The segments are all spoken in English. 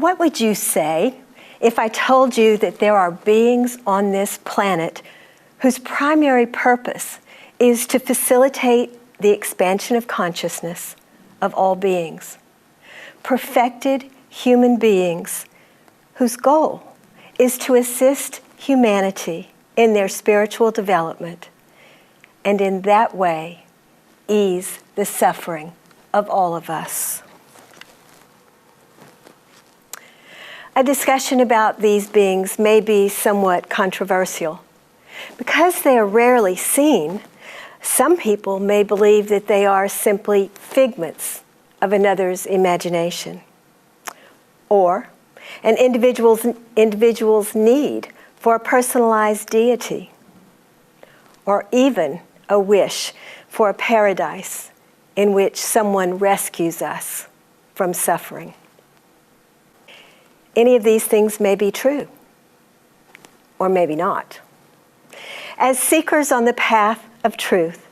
What would you say if I told you that there are beings on this planet whose primary purpose is to facilitate the expansion of consciousness of all beings? Perfected human beings whose goal is to assist humanity in their spiritual development and in that way ease the suffering of all of us. A discussion about these beings may be somewhat controversial. Because they are rarely seen, some people may believe that they are simply figments of another's imagination, or an individual's need for a personalized deity, or even a wish for a paradise in which someone rescues us from suffering. Any of these things may be true, or maybe not. As seekers on the path of truth,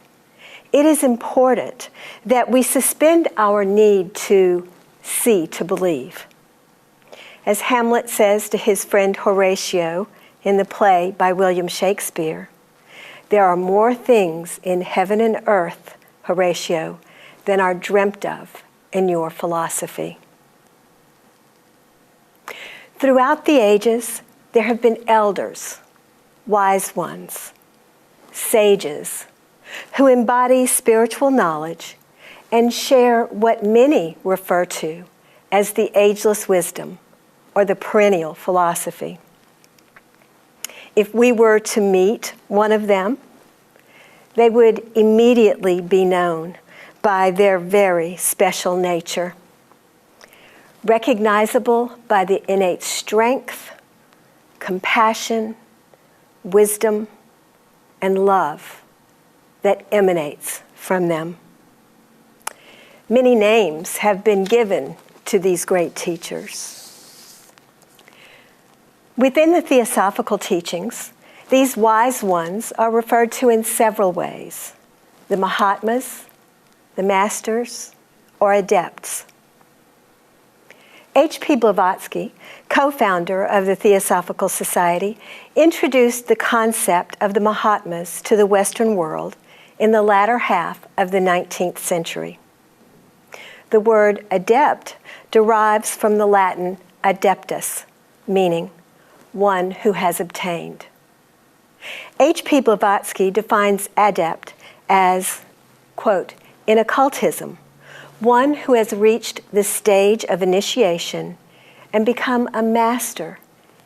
it is important that we suspend our need to see to believe. As Hamlet says to his friend Horatio in the play by William Shakespeare, "There are more things in heaven and earth, Horatio, than are dreamt of in your philosophy." Throughout the ages, there have been elders, wise ones, sages, who embody spiritual knowledge and share what many refer to as the ageless wisdom or the perennial philosophy. If we were to meet one of them, they would immediately be known by their very special nature, recognizable by the innate strength, compassion, wisdom, and love that emanates from them. Many names have been given to these great teachers. Within the Theosophical teachings, these wise ones are referred to in several ways: the Mahatmas, the Masters, or Adepts. H.P. Blavatsky, co-founder of the Theosophical Society, introduced the concept of the Mahatmas to the Western world in the latter half of the 19th century. The word adept derives from the Latin adeptus, meaning one who has obtained. H.P. Blavatsky defines adept as, quote, "in occultism, one who has reached the stage of initiation and become a master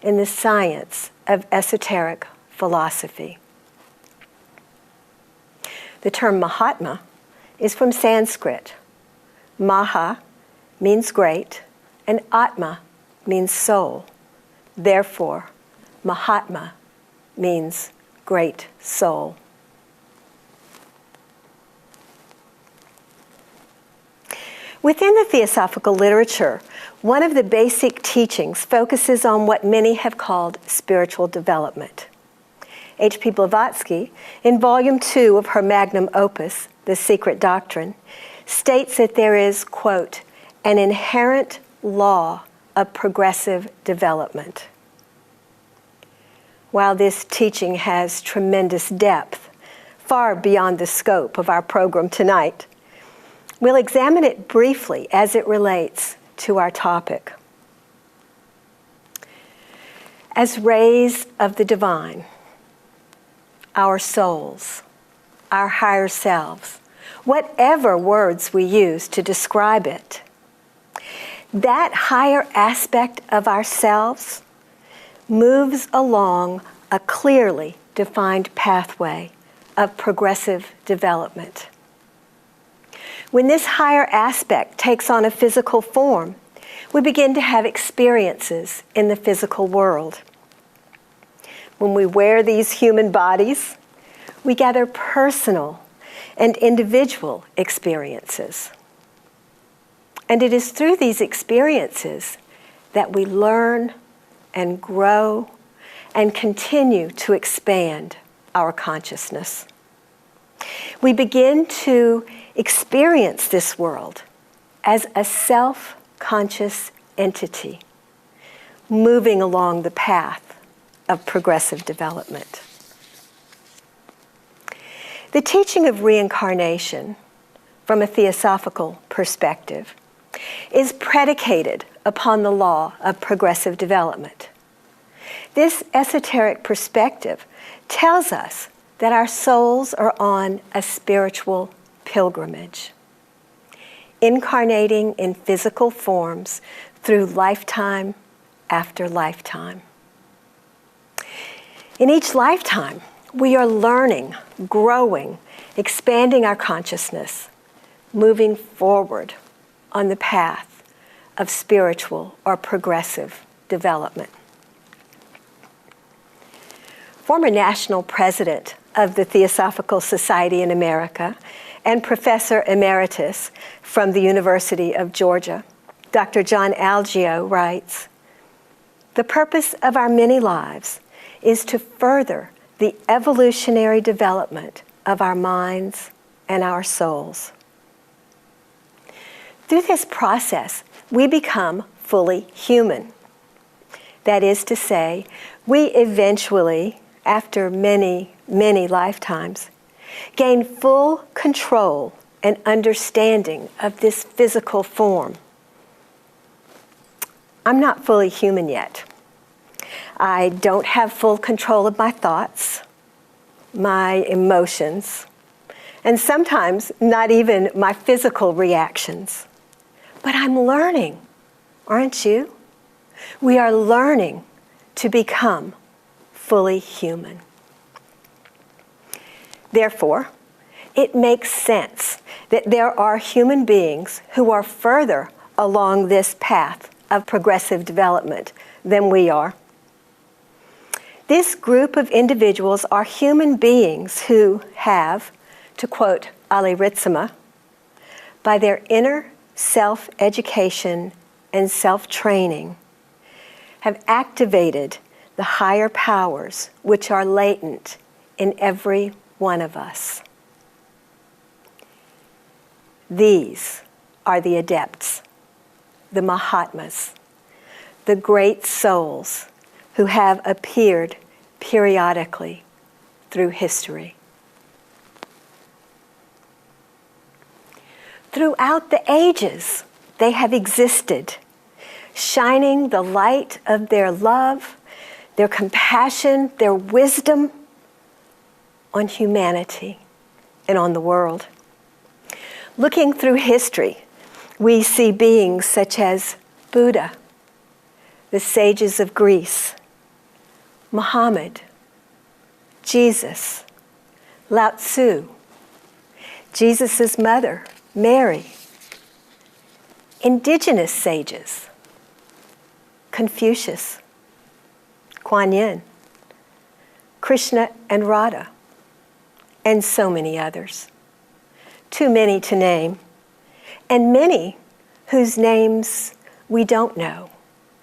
in the science of esoteric philosophy." The term Mahatma is from Sanskrit. Maha means great, and Atma means soul. Therefore, Mahatma means great soul. Within the Theosophical literature, one of the basic teachings focuses on what many have called spiritual development. H.P. Blavatsky, in Volume 2 of her magnum opus, The Secret Doctrine, states that there is, quote, "an inherent law of progressive development." While this teaching has tremendous depth, far beyond the scope of our program tonight, we'll examine it briefly as it relates to our topic. As rays of the divine, our souls, our higher selves, whatever words we use to describe it, that higher aspect of ourselves moves along a clearly defined pathway of progressive development. When this higher aspect takes on a physical form, we begin to have experiences in the physical world. When we wear these human bodies, we gather personal and individual experiences. And it is through these experiences that we learn and grow and continue to expand our consciousness. We begin to experience this world as a self-conscious entity, moving along the path of progressive development. The teaching of reincarnation, from a theosophical perspective, is predicated upon the law of progressive development. This esoteric perspective tells us that our souls are on a spiritual pilgrimage, incarnating in physical forms through lifetime after lifetime. In each lifetime, we are learning, growing, expanding our consciousness, moving forward on the path of spiritual or progressive development. Former national president of the Theosophical Society in America and professor emeritus from the University of Georgia, Dr. John Algeo writes, "The purpose of our many lives is to further the evolutionary development of our minds and our souls. Through this process, we become fully human. That is to say, we eventually, after many, many lifetimes, gain full control and understanding of this physical form. I'm not fully human yet. I don't have full control of my thoughts, my emotions, and sometimes not even my physical reactions. But I'm learning, aren't you? We are learning to become fully human. Therefore, it makes sense that there are human beings who are further along this path of progressive development than we are. This group of individuals are human beings who have, to quote Ali Ritzema, by their inner self-education and self-training, have activated the higher powers which are latent in every one of us. These are the adepts, the Mahatmas, the great souls who have appeared periodically through history. Throughout the ages, they have existed, shining the light of their love, their compassion, their wisdom on humanity and on the world. Looking through history, we see beings such as Buddha, the sages of Greece, Muhammad, Jesus, Lao Tzu, Jesus' mother, Mary, indigenous sages, Confucius, Kuan Yin, Krishna and Radha, and so many others. Too many to name, and many whose names we don't know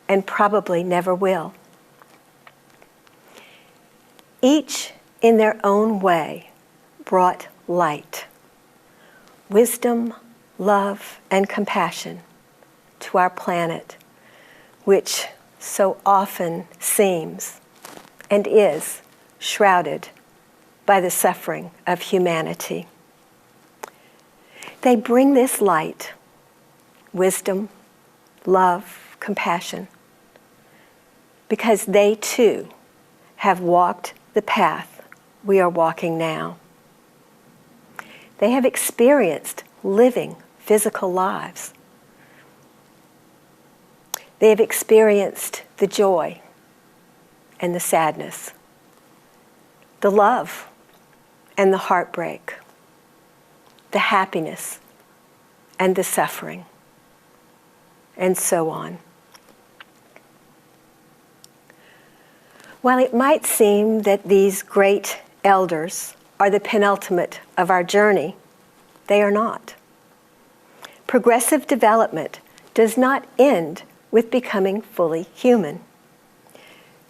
and probably never will. Each in their own way brought light, wisdom, love, and compassion to our planet, which so often seems and is shrouded by the suffering of humanity. They bring this light, wisdom, love, compassion, because they too have walked the path we are walking now. They have experienced living physical lives. They have experienced the joy and the sadness, the love and the heartbreak, the happiness and the suffering, and so on. While it might seem that these great elders are the penultimate of our journey, they are not. Progressive development does not end with becoming fully human.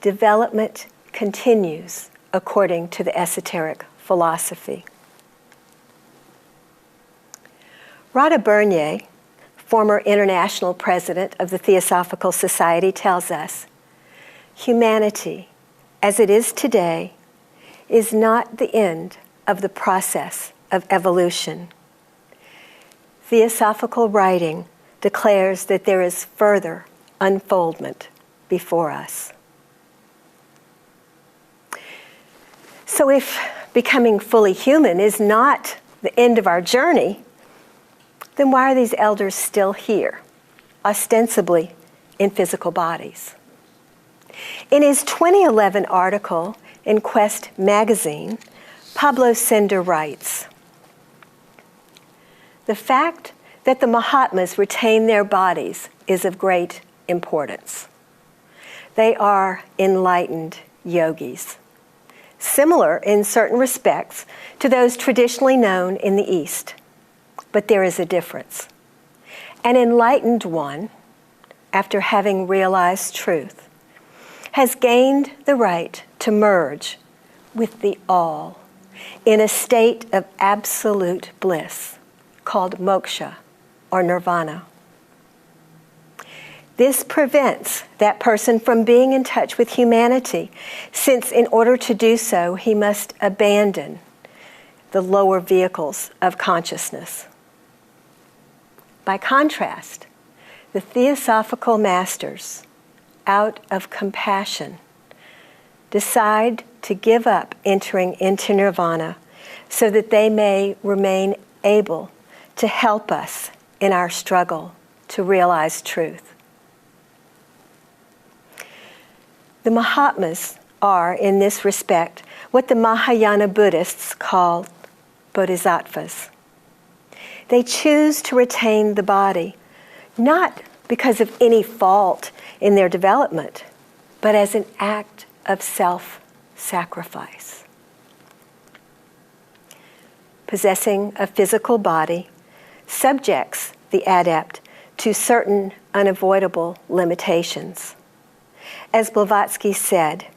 Development continues according to the esoteric philosophy. Radha Bernier, former international president of the Theosophical Society, tells us, humanity, as it is today, is not the end of the process of evolution. Theosophical writing declares that there is further unfoldment before us. So if becoming fully human is not the end of our journey, then why are these elders still here, ostensibly in physical bodies? In his 2011 article in Quest magazine, Pablo Sender writes, "The fact that the Mahatmas retain their bodies is of great importance. They are enlightened yogis, similar in certain respects to those traditionally known in the East. But there is a difference. An enlightened one, after having realized truth, has gained the right to merge with the all in a state of absolute bliss called moksha or nirvana. This prevents that person from being in touch with humanity, since in order to do so, he must abandon the lower vehicles of consciousness. By contrast, the Theosophical masters, out of compassion, decide to give up entering into nirvana so that they may remain able to help us in our struggle to realize truth. The Mahatmas are, in this respect, what the Mahayana Buddhists call bodhisattvas. They choose to retain the body, not because of any fault in their development, but as an act of self-sacrifice. Possessing a physical body subjects the adept to certain unavoidable limitations. As Blavatsky said,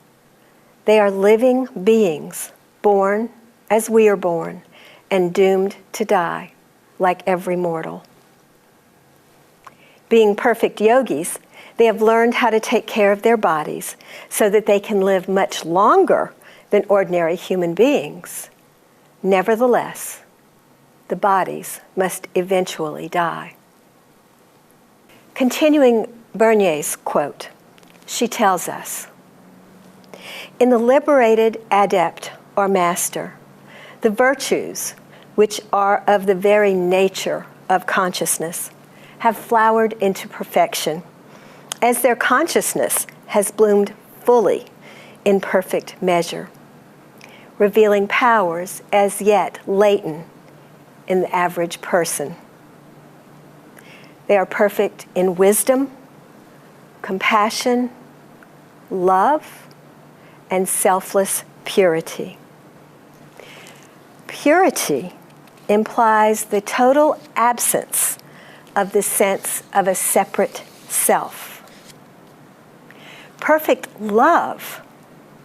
they are living beings, born as we are born, and doomed to die like every mortal. Being perfect yogis, they have learned how to take care of their bodies so that they can live much longer than ordinary human beings. Nevertheless, the bodies must eventually die. Continuing Bernier's quote, she tells us, "In the liberated adept or master, the virtues, which are of the very nature of consciousness, have flowered into perfection, as their consciousness has bloomed fully in perfect measure, revealing powers as yet latent in the average person. They are perfect in wisdom, compassion, love, and selfless purity. Purity implies the total absence of the sense of a separate self. Perfect love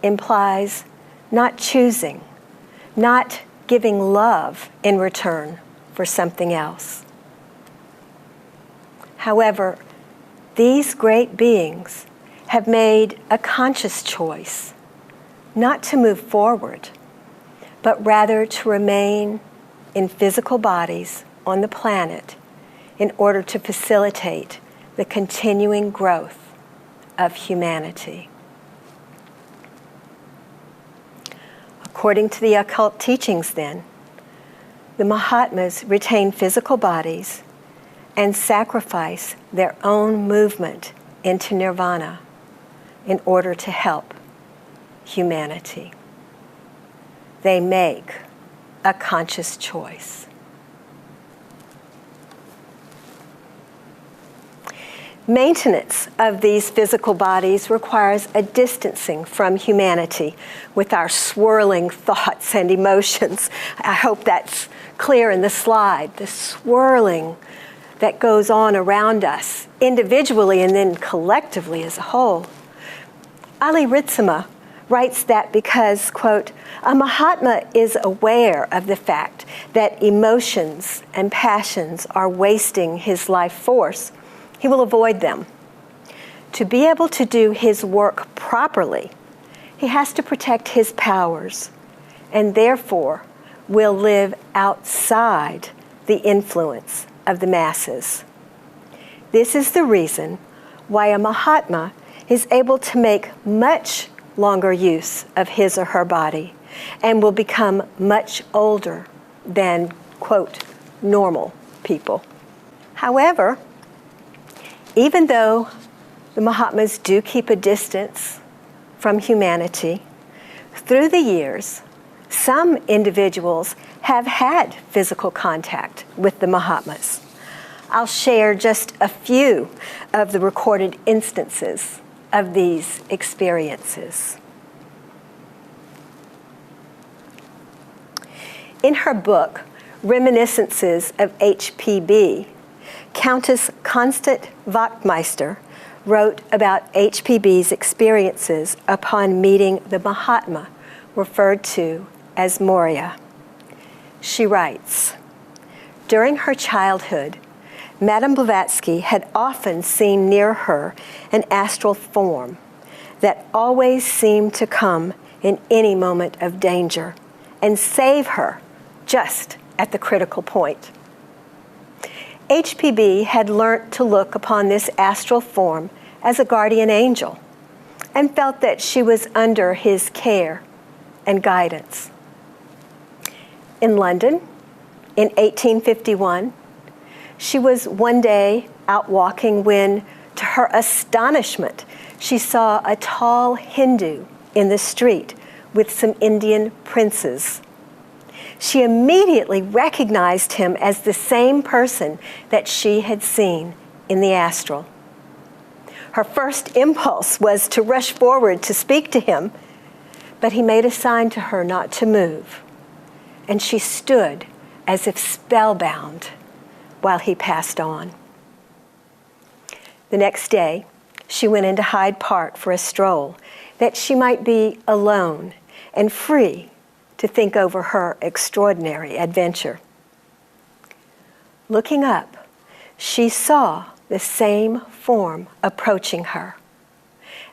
implies not choosing, not giving love in return for something else. However, these great beings have made a conscious choice not to move forward, but rather to remain in physical bodies on the planet in order to facilitate the continuing growth of humanity. According to the occult teachings, then, the Mahatmas retain physical bodies and sacrifice their own movement into nirvana in order to help humanity. They make a conscious choice. Maintenance of these physical bodies requires a distancing from humanity with our swirling thoughts and emotions. I hope that's clear in the slide, the swirling that goes on around us individually and then collectively as a whole. Ali Ritsema writes that because, quote, a Mahatma is aware of the fact that emotions and passions are wasting his life force, he will avoid them. To be able to do his work properly, he has to protect his powers and therefore will live outside the influence of the masses. This is the reason why a Mahatma is able to make much longer use of his or her body and will become much older than, quote, normal people. However, even though the Mahatmas do keep a distance from humanity, through the years, some individuals have had physical contact with the Mahatmas. I'll share just a few of the recorded instances of these experiences. In her book, Reminiscences of HPB, Countess Constance Wachtmeister wrote about HPB's experiences upon meeting the Mahatma, referred to as Morya. She writes, during her childhood, Madame Blavatsky had often seen near her an astral form that always seemed to come in any moment of danger and save her just at the critical point. HPB had learnt to look upon this astral form as a guardian angel and felt that she was under his care and guidance. In London, in 1851, she was one day out walking when, to her astonishment, she saw a tall Hindu in the street with some Indian princes. She immediately recognized him as the same person that she had seen in the astral. Her first impulse was to rush forward to speak to him, but he made a sign to her not to move, and she stood as if spellbound while he passed on. The next day, she went into Hyde Park for a stroll, that she might be alone and free to think over her extraordinary adventure. Looking up, she saw the same form approaching her.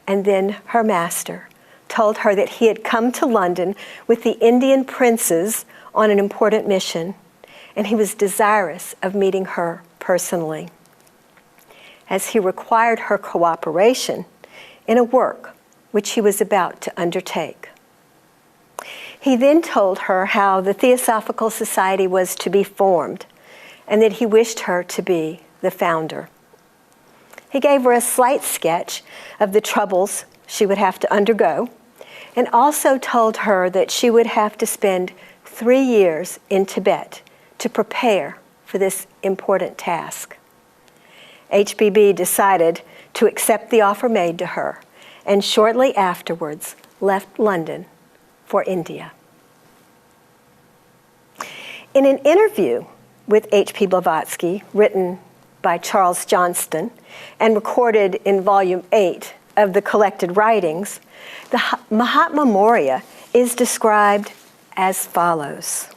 And then her master told her that he had come to London with the Indian princes on an important mission, and he was desirous of meeting her personally, as he required her cooperation in a work which he was about to undertake. He then told her how the Theosophical Society was to be formed and that he wished her to be the founder. He gave her a slight sketch of the troubles she would have to undergo and also told her that she would have to spend 3 years in Tibet to prepare for this important task. HPB decided to accept the offer made to her and shortly afterwards left London for India. In an interview with H.P. Blavatsky, written by Charles Johnston and recorded in Volume 8 of the collected writings, the Mahatma Morya is described as follows.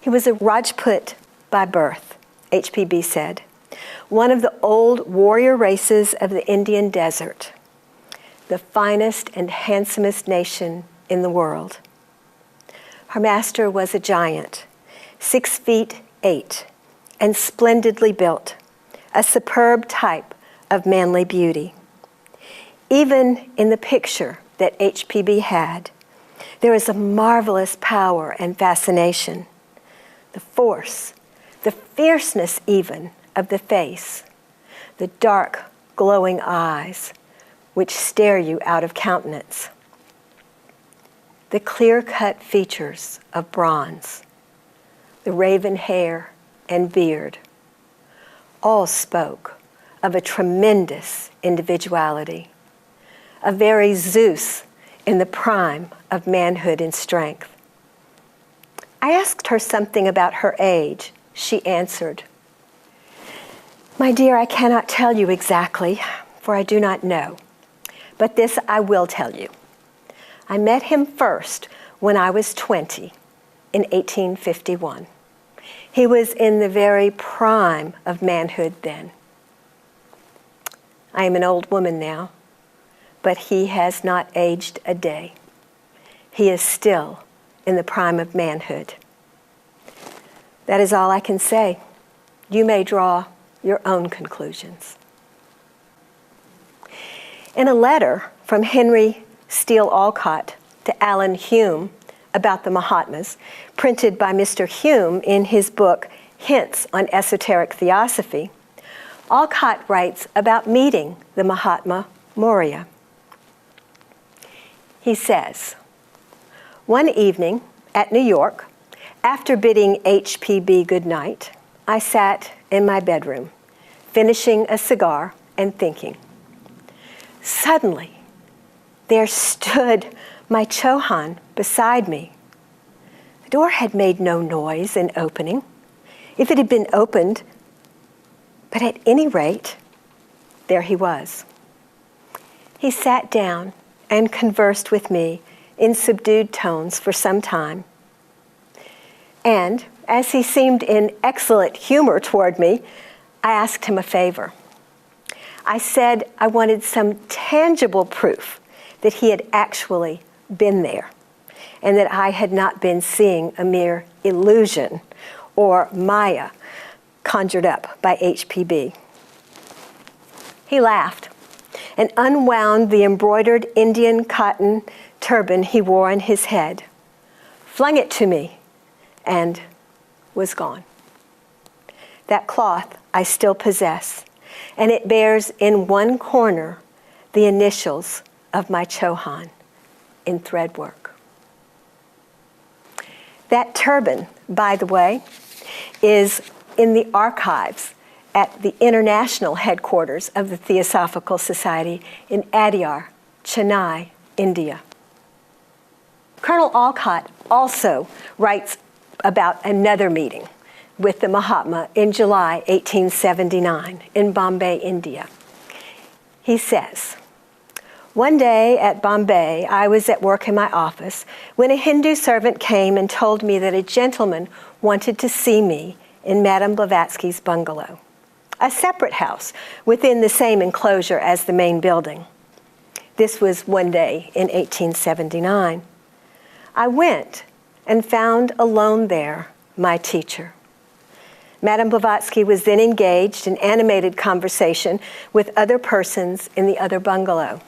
He was a Rajput by birth, HPB said, one of the old warrior races of the Indian desert, the finest and handsomest nation in the world. Her master was a giant, 6'8", and splendidly built, a superb type of manly beauty. Even in the picture that HPB had, there is a marvelous power and fascination, the force, the fierceness even of the face, the dark, glowing eyes which stare you out of countenance, the clear-cut features of bronze, the raven hair and beard, all spoke of a tremendous individuality, a very Zeus in the prime of manhood and strength. I asked her something about her age. She answered, "My dear, I cannot tell you exactly, for I do not know. But this I will tell you. I met him first when I was 20 in 1851. He was in the very prime of manhood then." I am an old woman now, but he has not aged a day. He is still in the prime of manhood. That is all I can say. You may draw your own conclusions. In a letter from Henry Steele Olcott to Allen Hume about the Mahatmas, printed by Mr. Hume in his book Hints on Esoteric Theosophy, Olcott writes about meeting the Mahatma Maurya. He says, "One evening at New York, after bidding HPB good night, I sat in my bedroom, finishing a cigar and thinking. Suddenly, there stood my Chohan beside me. The door had made no noise in opening, if it had been opened, but at any rate, there he was. He sat down and conversed with me in subdued tones for some time. And as he seemed in excellent humor toward me, I asked him a favor. I said I wanted some tangible proof that he had actually been there and that I had not been seeing a mere illusion or Maya conjured up by HPB. He laughed and unwound the embroidered Indian cotton turban he wore on his head, flung it to me, and was gone. That cloth I still possess, and it bears in one corner the initials of my Chohan in thread work. That turban, by the way, is in the archives at the international headquarters of the Theosophical Society in Adyar, Chennai, India. Colonel Olcott also writes about another meeting with the Mahatma in July 1879 in Bombay, India. He says, "One day at Bombay, I was at work in my office when a Hindu servant came and told me that a gentleman wanted to see me in Madame Blavatsky's bungalow, a separate house within the same enclosure as the main building. This was one day in 1879. I went and found alone there my teacher. Madame Blavatsky was then engaged in animated conversation with other persons in the other bungalow.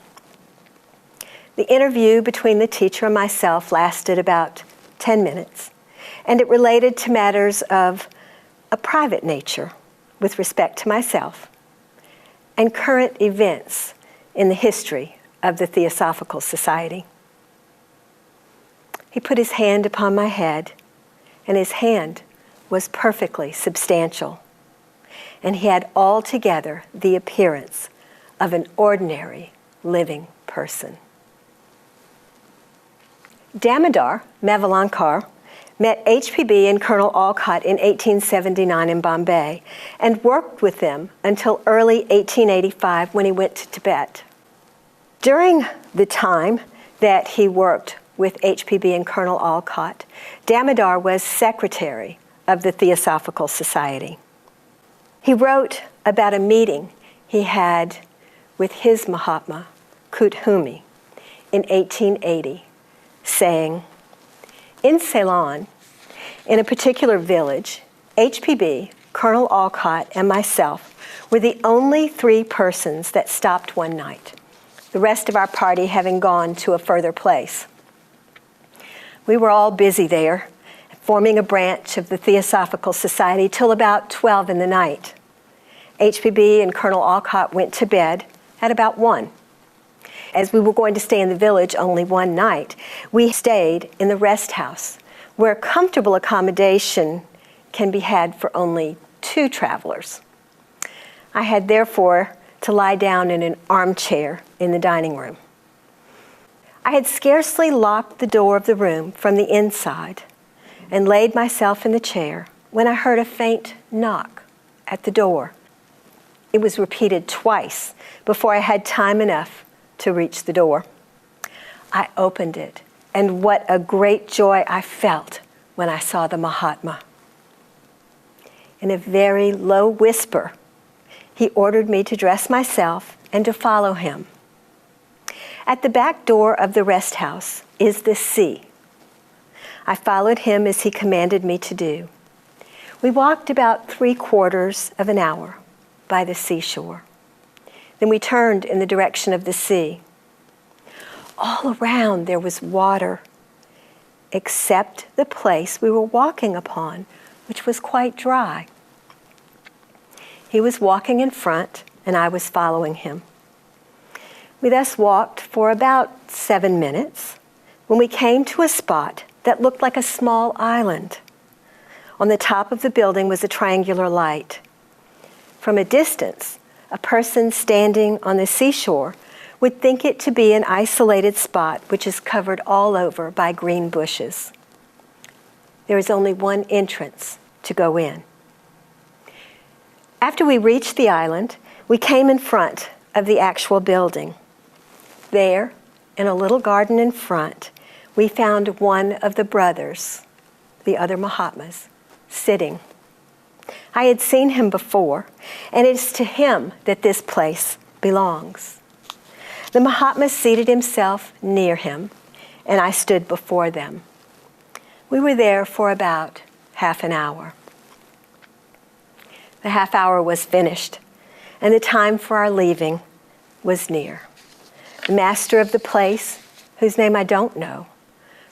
The interview between the teacher and myself lasted about 10 minutes, and it related to matters of a private nature with respect to myself and current events in the history of the Theosophical Society. He put his hand upon my head, and his hand was perfectly substantial, and he had altogether the appearance of an ordinary living person." Damodar Mavalankar met HPB and Colonel Olcott in 1879 in Bombay and worked with them until early 1885 when he went to Tibet. During the time that he worked with HPB and Colonel Olcott, Damodar was secretary of the Theosophical Society. He wrote about a meeting he had with his Mahatma, Kuthumi, in 1880, saying, "In Ceylon, in a particular village, HPB, Colonel Olcott, and myself were the only 3 persons that stopped one night, the rest of our party having gone to a further place. We were all busy there, forming a branch of the Theosophical Society till about 12 in the night. HPB and Colonel Olcott went to bed at about 1. As we were going to stay in the village only one night, we stayed in the rest house, where comfortable accommodation can be had for only 2 travelers. I had therefore to lie down in an armchair in the dining room. I had scarcely locked the door of the room from the inside and laid myself in the chair when I heard a faint knock at the door. It was repeated twice before I had time enough to reach the door. I opened it, and what a great joy I felt when I saw the Mahatma. In a very low whisper, he ordered me to dress myself and to follow him. At the back door of the rest house is the sea. I followed him as he commanded me to do. We walked about 3/4 of an hour by the seashore. Then we turned in the direction of the sea. All around there was water, except the place we were walking upon, which was quite dry. He was walking in front, and I was following him. We thus walked for about 7 minutes when we came to a spot that looked like a small island. On the top of the building was a triangular light. From a distance, a person standing on the seashore would think it to be an isolated spot which is covered all over by green bushes. There is only one entrance to go in. After we reached the island, we came in front of the actual building. There, in a little garden in front, we found one of the brothers, the other Mahatmas, sitting. I had seen him before, and it is to him that this place belongs. The Mahatma seated himself near him, and I stood before them. We were there for about half an hour. The half hour was finished, and the time for our leaving was near. The master of the place, whose name I don't know,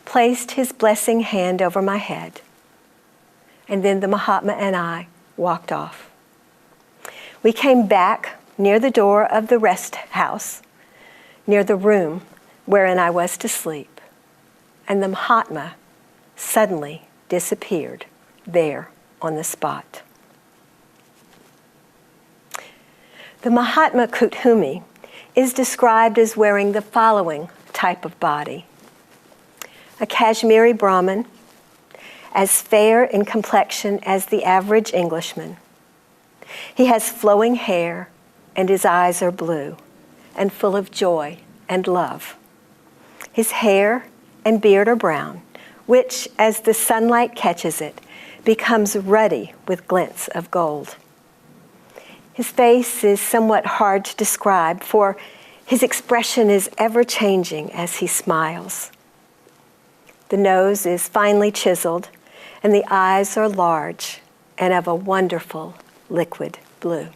placed his blessing hand over my head, and then the Mahatma and I walked off. We came back near the door of the rest house, near the room wherein I was to sleep, and the Mahatma suddenly disappeared there on the spot. The Mahatma Kuthumi is described as wearing the following type of body: a Kashmiri Brahmin, as fair in complexion as the average Englishman. He has flowing hair, and his eyes are blue and full of joy and love. His hair and beard are brown, which, as the sunlight catches it, becomes ruddy with glints of gold. His face is somewhat hard to describe, for his expression is ever-changing as he smiles. The nose is finely chiseled, and the eyes are large and of a wonderful liquid blue.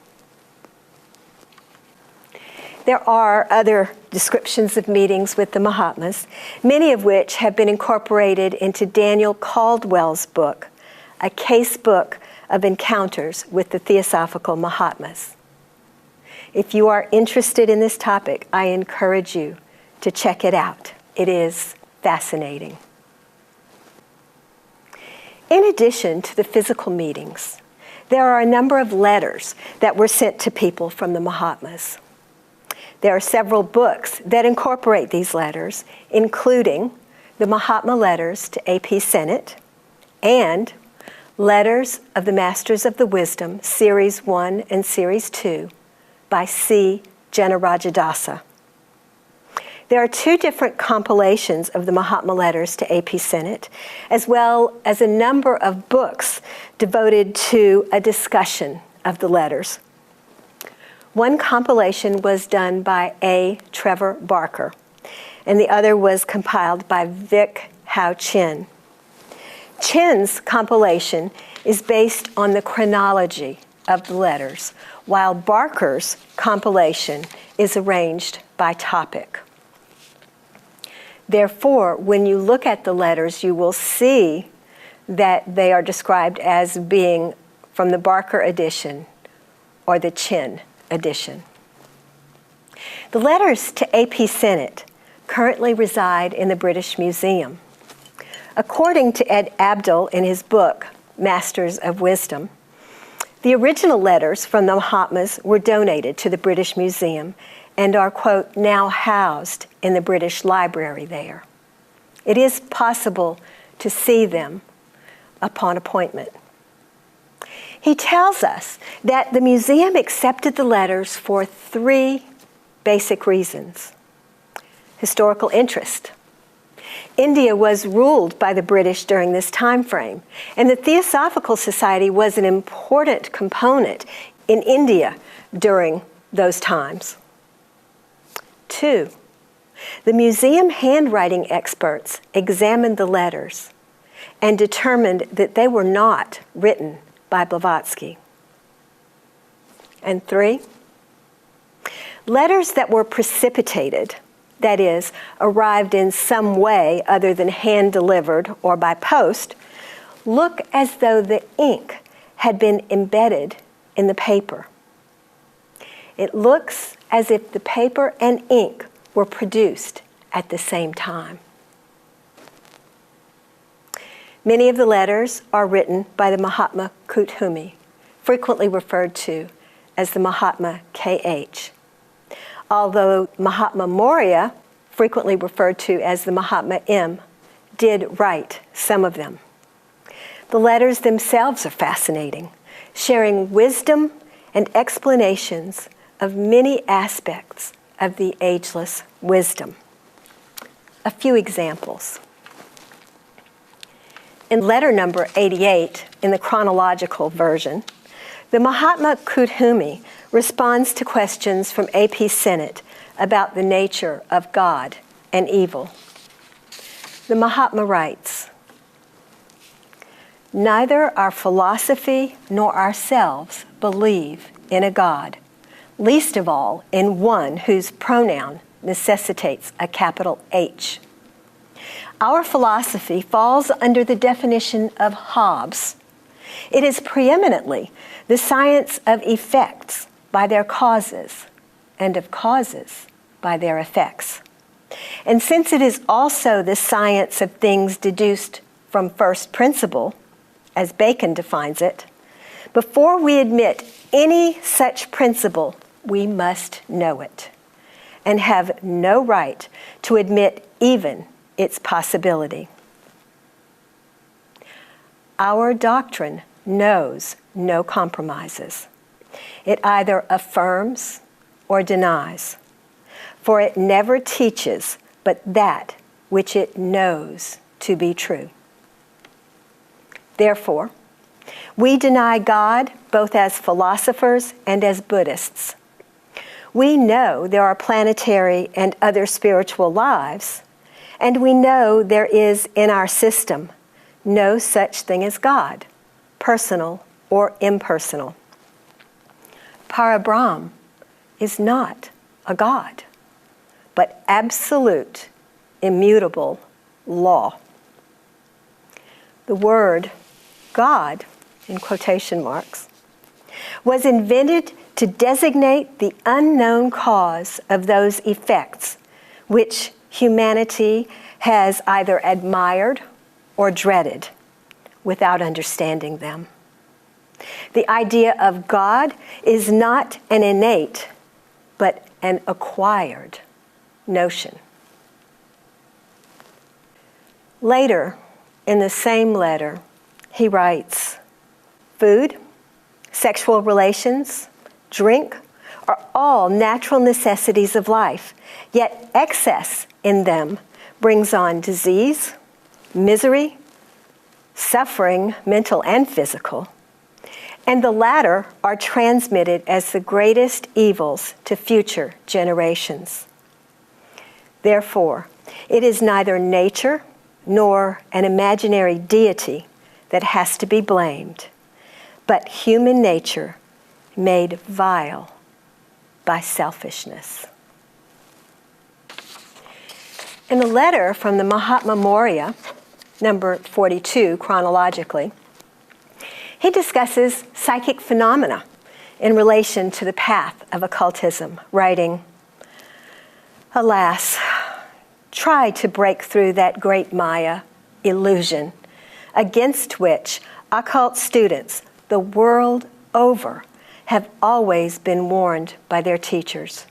There are other descriptions of meetings with the Mahatmas, many of which have been incorporated into Daniel Caldwell's book, A Case Book of Encounters with the Theosophical Mahatmas. If you are interested in this topic, I encourage you to check it out. It is fascinating. In addition to the physical meetings, there are a number of letters that were sent to people from the Mahatmas. There are several books that incorporate these letters, including the Mahatma Letters to A.P. Sennett and Letters of the Masters of the Wisdom, Series 1 and Series 2 by C. Janarajadasa. There are 2 different compilations of the Mahatma Letters to A.P. Sennett, as well as a number of books devoted to a discussion of the letters. One compilation was done by A. Trevor Barker, and the other was compiled by Vic Hao Chin. Chin's compilation is based on the chronology of the letters, while Barker's compilation is arranged by topic. Therefore, when you look at the letters, you will see that they are described as being from the Barker edition or the Chin edition. The letters to A.P. Sennett currently reside in the British Museum. According to Ed Abdul in his book, Masters of Wisdom, the original letters from the Mahatmas were donated to the British Museum and are, quote, now housed in the British Library there. It is possible to see them upon appointment. He tells us that the museum accepted the letters for 3 basic reasons. Historical interest. India was ruled by the British during this time frame, and the Theosophical Society was an important component in India during those times. 2. The museum handwriting experts examined the letters and determined that they were not written by Blavatsky. And 3, letters that were precipitated, that is, arrived in some way other than hand-delivered or by post, look as though the ink had been embedded in the paper. It looks as if the paper and ink were produced at the same time. Many of the letters are written by the Mahatma Kuthumi, frequently referred to as the Mahatma KH. Although Mahatma Maurya, frequently referred to as the Mahatma M, did write some of them. The letters themselves are fascinating, sharing wisdom and explanations of many aspects of the ageless wisdom. A few examples. In letter number 88, in the chronological version, the Mahatma Kuthumi responds to questions from A.P. Sinnett about the nature of God and evil. The Mahatma writes, "Neither our philosophy nor ourselves believe in a God, least of all in one whose pronoun necessitates a capital H. Our philosophy falls under the definition of Hobbes. It is preeminently the science of effects by their causes, and of causes by their effects. And since it is also the science of things deduced from first principle, as Bacon defines it, before we admit any such principle, we must know it, and have no right to admit even its possibility. Our doctrine knows no compromises. It either affirms or denies, for it never teaches but that which it knows to be true. Therefore, we deny God both as philosophers and as Buddhists. We know there are planetary and other spiritual lives, and we know there is in our system no such thing as God, personal or impersonal. Parabrahm is not a God, but absolute, immutable law. The word God, in quotation marks, was invented to designate the unknown cause of those effects which humanity has either admired or dreaded without understanding them. The idea of God is not an innate, but an acquired notion. Later, in the same letter, he writes, "Food, sexual relations, drink are all natural necessities of life, yet excess in them brings on disease, misery, suffering, mental and physical, and the latter are transmitted as the greatest evils to future generations. Therefore, it is neither nature nor an imaginary deity that has to be blamed, but human nature made vile by selfishness." In a letter from the Mahatma Maurya, number 42 chronologically, he discusses psychic phenomena in relation to the path of occultism, writing, "Alas, try to break through that great Maya illusion against which occult students the world over have always been warned by their teachers,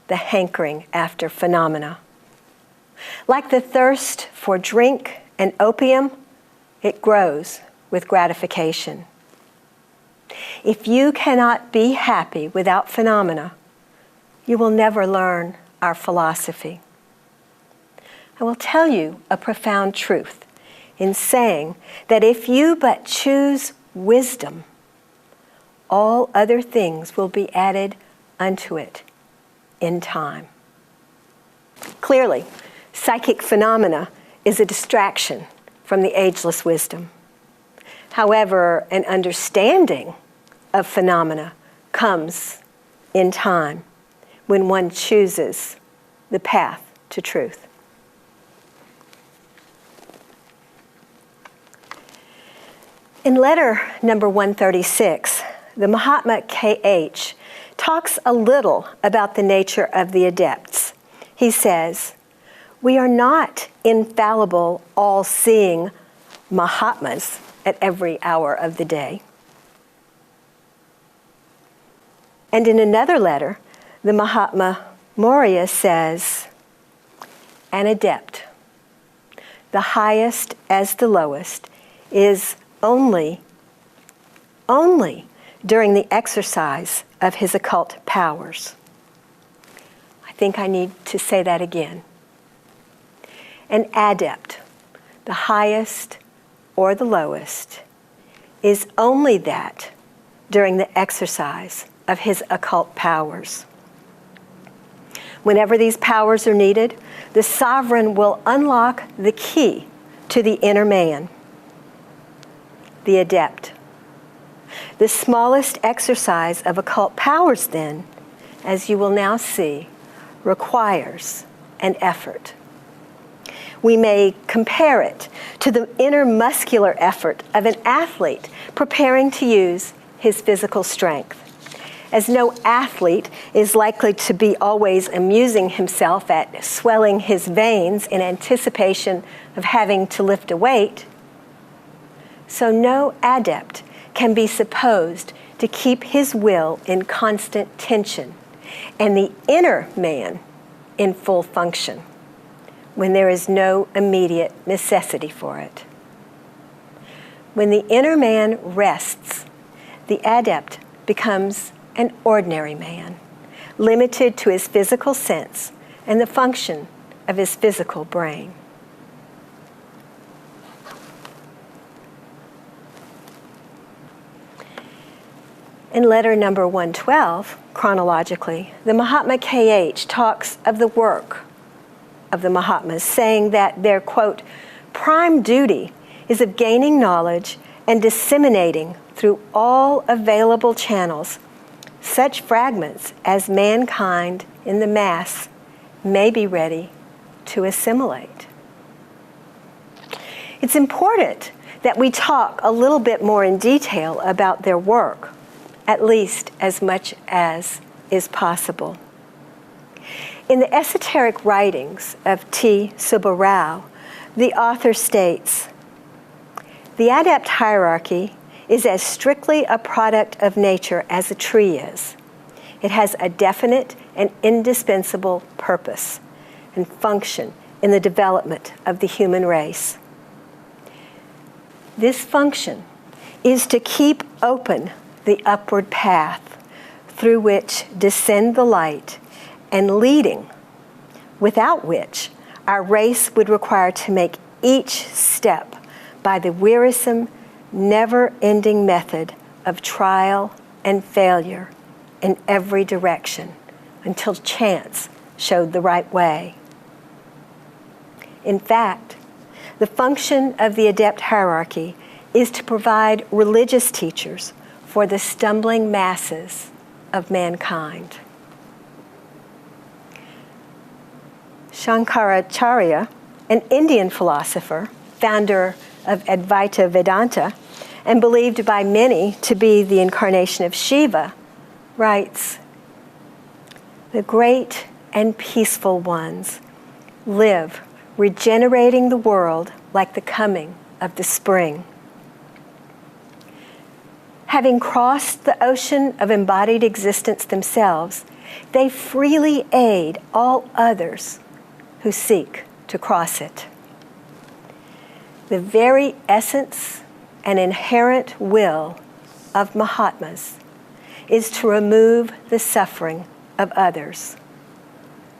the hankering after phenomena. Like the thirst for drink and opium, it grows with gratification. If you cannot be happy without phenomena, you will never learn our philosophy. I will tell you a profound truth in saying that if you but choose wisdom, all other things will be added unto it in time." Clearly, psychic phenomena is a distraction from the ageless wisdom. However, an understanding of phenomena comes in time when one chooses the path to truth. In letter number 136, the Mahatma K.H. talks a little about the nature of the adepts. He says, "We are not infallible, all-seeing Mahatmas at every hour of the day." And in another letter, the Mahatma Maurya says, "An adept, the highest as the lowest, is only during the exercise of his occult powers." I think I need to say that again. An adept, the highest or the lowest, is only that during the exercise of his occult powers. Whenever these powers are needed, the sovereign will unlock the key to the inner man, the adept. The smallest exercise of occult powers, then, as you will now see, requires an effort. We may compare it to the inner muscular effort of an athlete preparing to use his physical strength. As no athlete is likely to be always amusing himself at swelling his veins in anticipation of having to lift a weight, so no adept can be supposed to keep his will in constant tension and the inner man in full function when there is no immediate necessity for it. When the inner man rests, the adept becomes an ordinary man, limited to his physical sense and the function of his physical brain. In letter number 112, chronologically, the Mahatma K.H. talks of the work of the Mahatmas, saying that their, quote, prime duty is of gaining knowledge and disseminating through all available channels such fragments as mankind in the mass may be ready to assimilate. It's important that we talk a little bit more in detail about their work, at least as much as is possible. In the esoteric writings of T. Subba Rao, the author states, "The adept hierarchy is as strictly a product of nature as a tree is. It has a definite and indispensable purpose and function in the development of the human race. This function is to keep open the upward path through which descend the light and leading, without which our race would require to make each step by the wearisome, never-ending method of trial and failure in every direction until chance showed the right way. In fact, the function of the adept hierarchy is to provide religious teachers for the stumbling masses of mankind." Shankaracharya, an Indian philosopher, founder of Advaita Vedanta, and believed by many to be the incarnation of Shiva, writes, "The great and peaceful ones live regenerating the world like the coming of the spring. Having crossed the ocean of embodied existence themselves, they freely aid all others who seek to cross it. The very essence and inherent will of Mahatmas is to remove the suffering of others,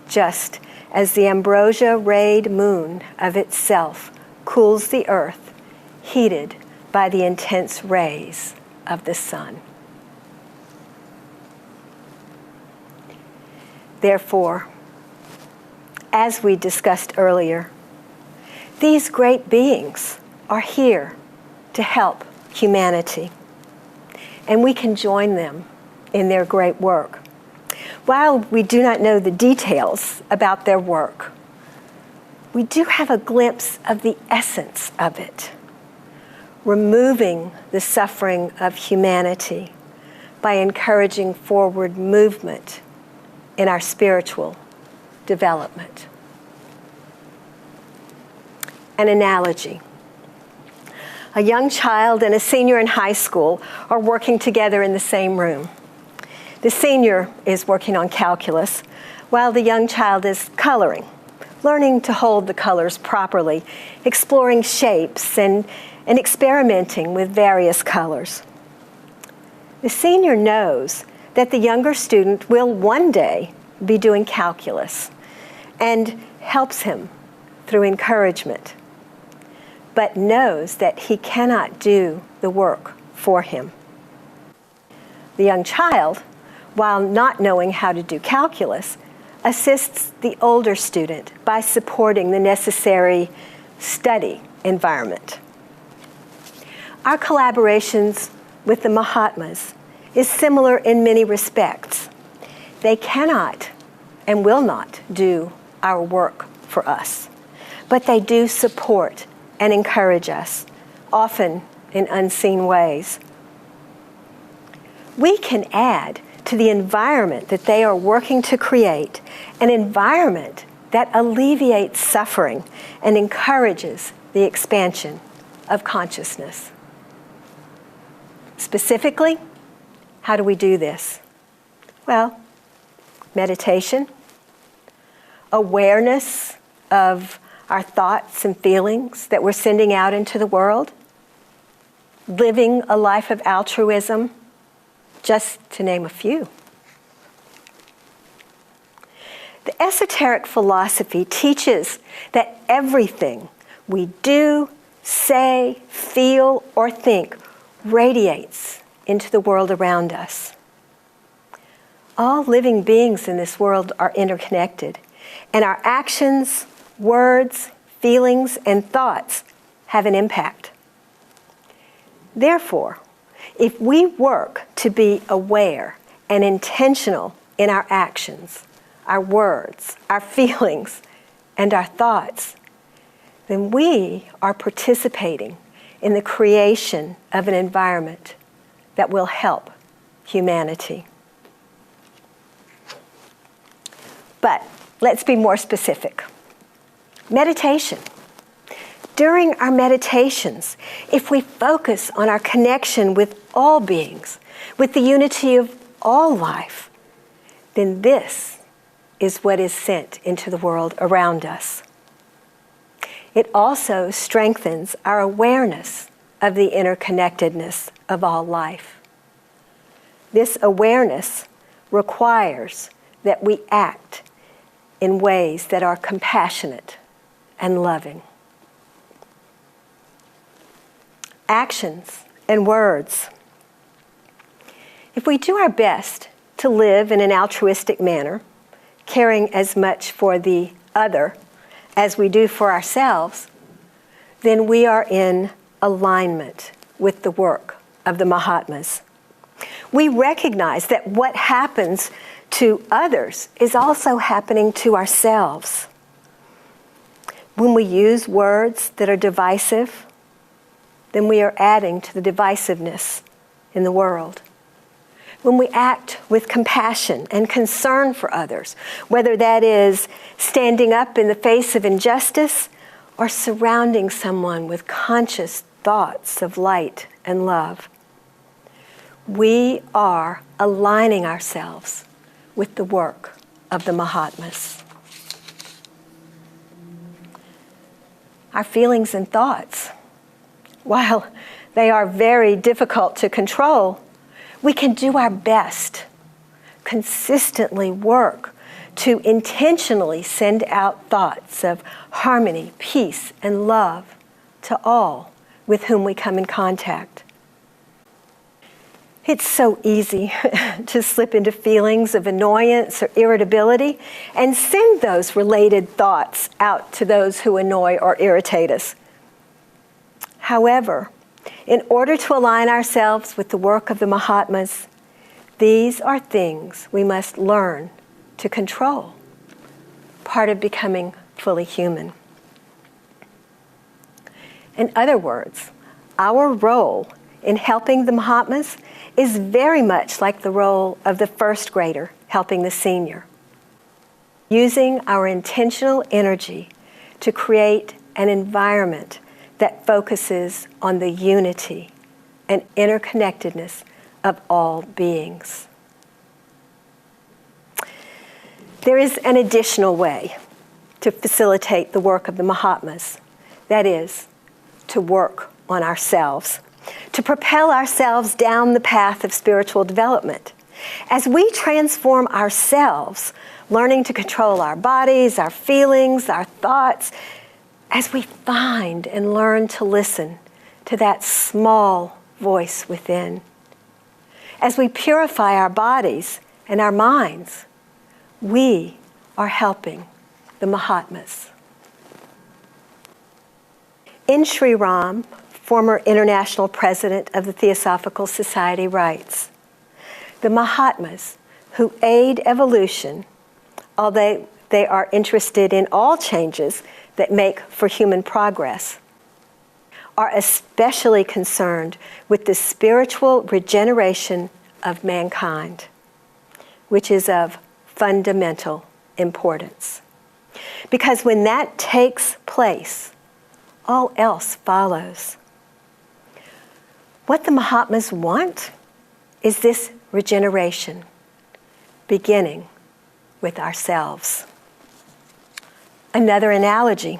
just as the ambrosia-rayed moon of itself cools the earth, heated by the intense rays of the sun. Therefore, as we discussed earlier, these great beings are here to help humanity, and we can join them in their great work. While we do not know the details about their work, we do have a glimpse of the essence of it, removing the suffering of humanity by encouraging forward movement in our spiritual development. An analogy. A young child and a senior in high school are working together in the same room. The senior is working on calculus, while the young child is coloring, learning to hold the colors properly, exploring shapes, and experimenting with various colors. The senior knows that the younger student will one day be doing calculus and helps him through encouragement, but knows that he cannot do the work for him. The young child, while not knowing how to do calculus, assists the older student by supporting the necessary study environment. Our collaborations with the Mahatmas is similar in many respects. They cannot and will not do our work for us, but they do support and encourage us, often in unseen ways. We can add to the environment that they are working to create, an environment that alleviates suffering and encourages the expansion of consciousness. Specifically, how do we do this? Well, meditation, awareness of our thoughts and feelings that we're sending out into the world, living a life of altruism, just to name a few. The esoteric philosophy teaches that everything we do, say, feel, or think radiates into the world around us. All living beings in this world are interconnected, and our actions, words, feelings, and thoughts have an impact. Therefore, if we work to be aware and intentional in our actions, our words, our feelings, and our thoughts, then we are participating in the creation of an environment that will help humanity. But let's be more specific. Meditation. During our meditations, if we focus on our connection with all beings, with the unity of all life, then this is what is sent into the world around us. It also strengthens our awareness of the interconnectedness of all life. This awareness requires that we act in ways that are compassionate and loving. Actions and words. If we do our best to live in an altruistic manner, caring as much for the other as we do for ourselves, then we are in alignment with the work of the Mahatmas. We recognize that what happens to others is also happening to ourselves. When we use words that are divisive, then we are adding to the divisiveness in the world. When we act with compassion and concern for others, whether that is standing up in the face of injustice or surrounding someone with conscious thoughts of light and love, we are aligning ourselves with the work of the Mahatmas. Our feelings and thoughts, while they are very difficult to control, we can do our best, consistently work to intentionally send out thoughts of harmony, peace, and love to all with whom we come in contact. It's so easy to slip into feelings of annoyance or irritability and send those related thoughts out to those who annoy or irritate us. However, in order to align ourselves with the work of the Mahatmas, these are things we must learn to control, part of becoming fully human. In other words, our role in helping the Mahatmas is very much like the role of the first grader helping the senior, using our intentional energy to create an environment that focuses on the unity and interconnectedness of all beings. There is an additional way to facilitate the work of the Mahatmas, that is, to work on ourselves, to propel ourselves down the path of spiritual development. As we transform ourselves, learning to control our bodies, our feelings, our thoughts, as we find and learn to listen to that small voice within, as we purify our bodies and our minds, we are helping the Mahatmas. In Sri Ram, former international president of the Theosophical Society, writes, "The Mahatmas who aid evolution, although they are interested in all changes that make for human progress, are especially concerned with the spiritual regeneration of mankind, which is of fundamental importance. Because when that takes place, all else follows. What the Mahatmas want is this regeneration, beginning with ourselves." Another analogy.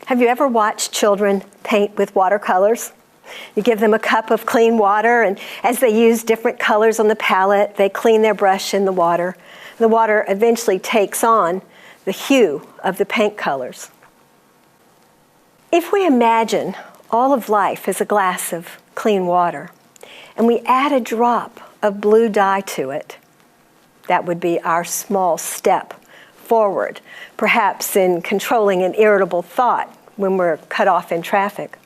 Have you ever watched children paint with watercolors? You give them a cup of clean water, and as they use different colors on the palette, they clean their brush in the water. The water eventually takes on the hue of the paint colors. If we imagine all of life as a glass of clean water, and we add a drop of blue dye to it, that would be our small step forward, perhaps in controlling an irritable thought when we're cut off in traffic.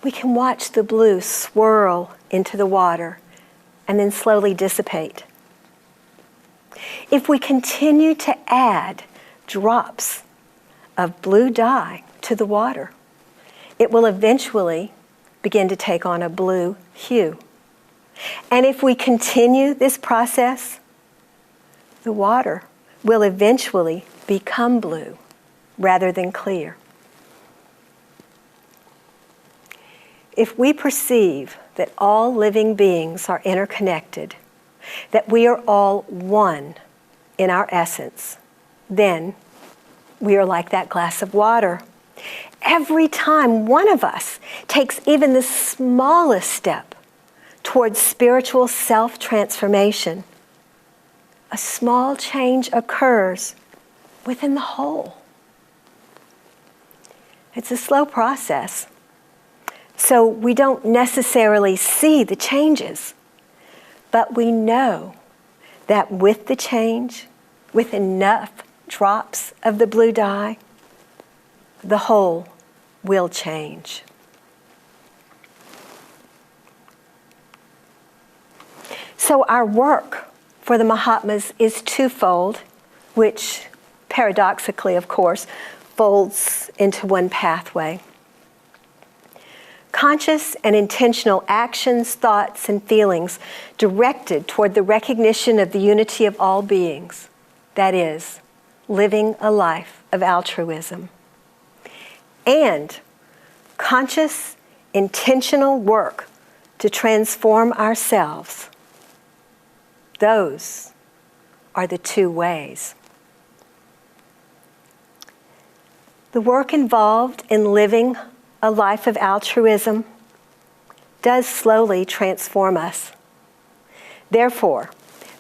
We can watch the blue swirl into the water and then slowly dissipate. If we continue to add drops of blue dye to the water, it will eventually begin to take on a blue hue. And if we continue this process, the water will eventually become blue rather than clear. If we perceive that all living beings are interconnected, that we are all one in our essence, then we are like that glass of water. Every time one of us takes even the smallest step towards spiritual self-transformation, a small change occurs within the whole. It's a slow process, so we don't necessarily see the changes, but we know that with the change, with enough drops of the blue dye, the whole will change. So our work for the Mahatmas is twofold, which paradoxically, of course, folds into one pathway. Conscious and intentional actions, thoughts, and feelings directed toward the recognition of the unity of all beings, that is, living a life of altruism. And conscious, intentional work to transform ourselves. Those are the two ways. The work involved in living a life of altruism does slowly transform us. Therefore,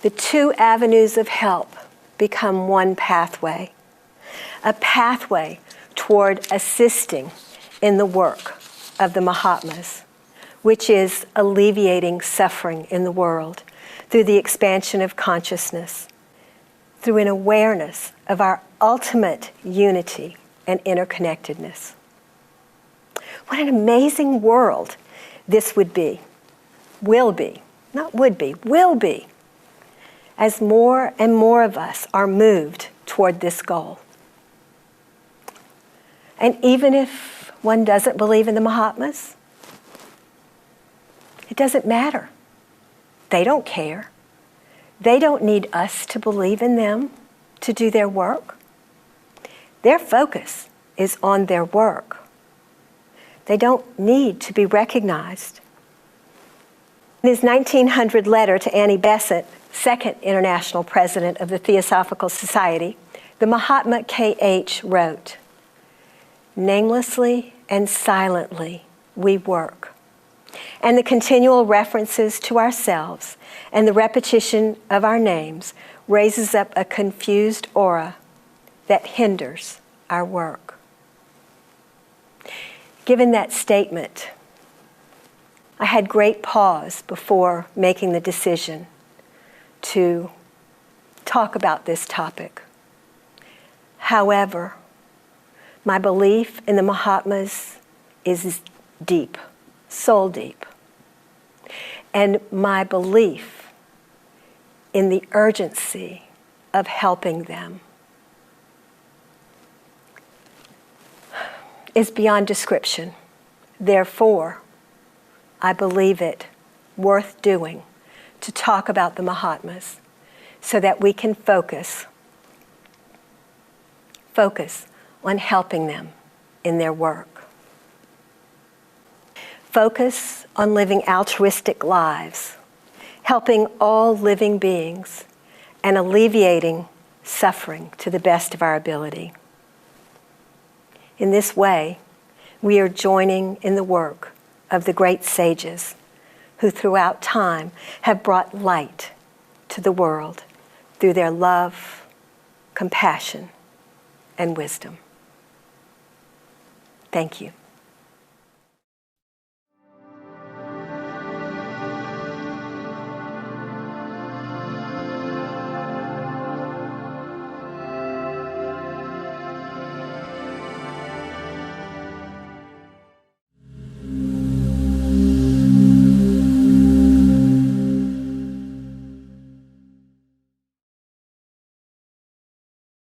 the two avenues of help become one pathway, a pathway toward assisting in the work of the Mahatmas, which is alleviating suffering in the world through the expansion of consciousness, through an awareness of our ultimate unity and interconnectedness. What an amazing world this would be, will be, not would be, will be, as more and more of us are moved toward this goal. And even if one doesn't believe in the Mahatmas, it doesn't matter. They don't care. They don't need us to believe in them to do their work. Their focus is on their work. They don't need to be recognized. In his 1900 letter to Annie Besant, second international president of the Theosophical Society, the Mahatma K.H. wrote, "Namelessly and silently we work." And the continual references to ourselves and the repetition of our names raises up a confused aura that hinders our work. Given that statement, I had great pause before making the decision to talk about this topic. However, my belief in the Mahatmas is deep, soul deep. And my belief in the urgency of helping them is beyond description. Therefore, I believe it worth doing to talk about the Mahatmas so that we can focus on helping them in their work. Focus on living altruistic lives, helping all living beings, and alleviating suffering to the best of our ability. In this way, we are joining in the work of the great sages who throughout time have brought light to the world through their love, compassion, and wisdom. Thank you.